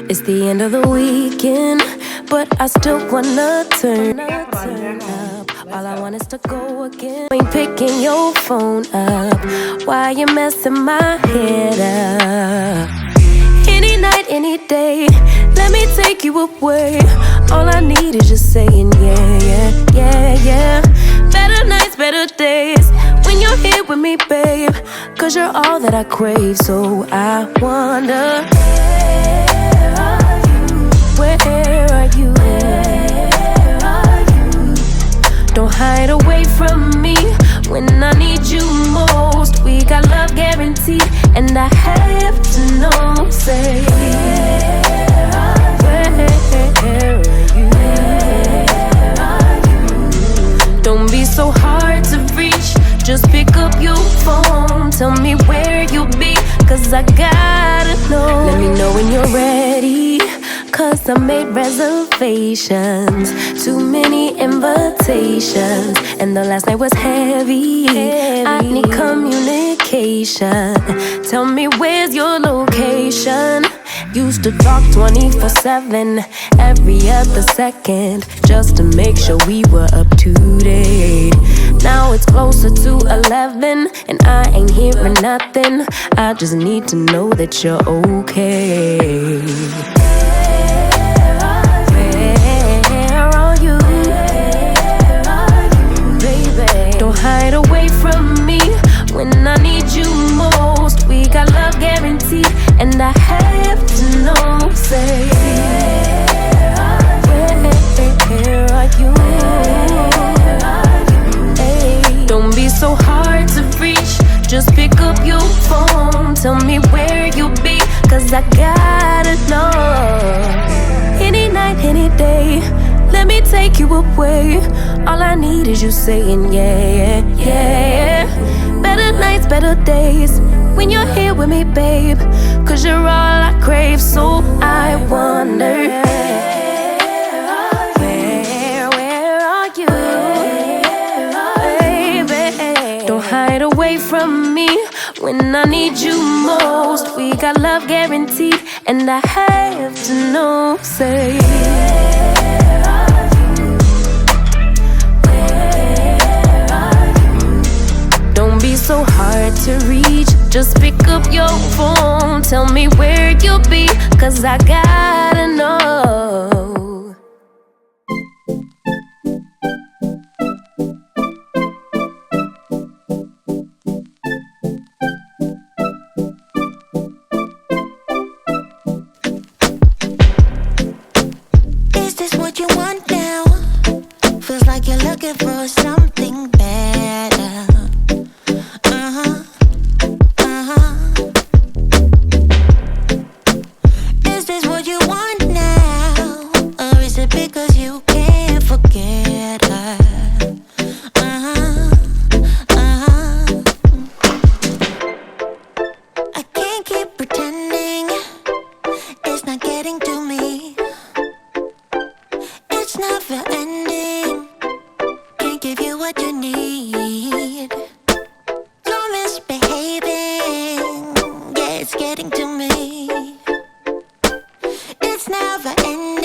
It's the end of the weekend, but I still wanna turn up. All I want is to go again. Ain't picking your phone up. Why you messing my head up? Any night, any day, let me take you away. All I need is just saying yeah, yeah, yeah, yeah. Better nights, better days, when you're here with me, babe. Cause you're all that I crave, so I wonder, where are you? Don't hide away from me when I need you most. We got love guaranteed, and I have to know, say, where are you? Don't be so hard to reach, just pick up your phone. Tell me where you'll be, cause I gotta know. Let me know when you're ready, cause I made reservations. Too many invitations, and the last night was heavy. I need communication. Tell me where's your location. Used to talk 24/7, every other second, just to make sure we were up to date. Now it's closer to 11, and I ain't hearing nothing. I just need to know that you're okay. Hide away from me when I need you most. We got love guaranteed, and I have to know, say, where are you? Hey, don't be so hard to reach, just pick up your phone. Tell me where you'll be, cause I gotta know. Any night, any day, let me take you away. All I need is you saying yeah, yeah, yeah. Better nights, better days, when you're here with me, babe. Cause you're all I crave, so I wonder, where are you? Baby, don't hide away from me when I need you most. We got love guaranteed, and I have to know, say, so hard to reach, just pick up your phone. Tell me where you'll be, cause I gotta know. Is this what you want now? Feels like you're looking for something better. Is this what you want now? Or is it because you can't forget her? I can't keep pretending it's not getting to me. It's never ending, can't give you what you need. You're misbehaving, yeah, it's getting to me. It's never ending.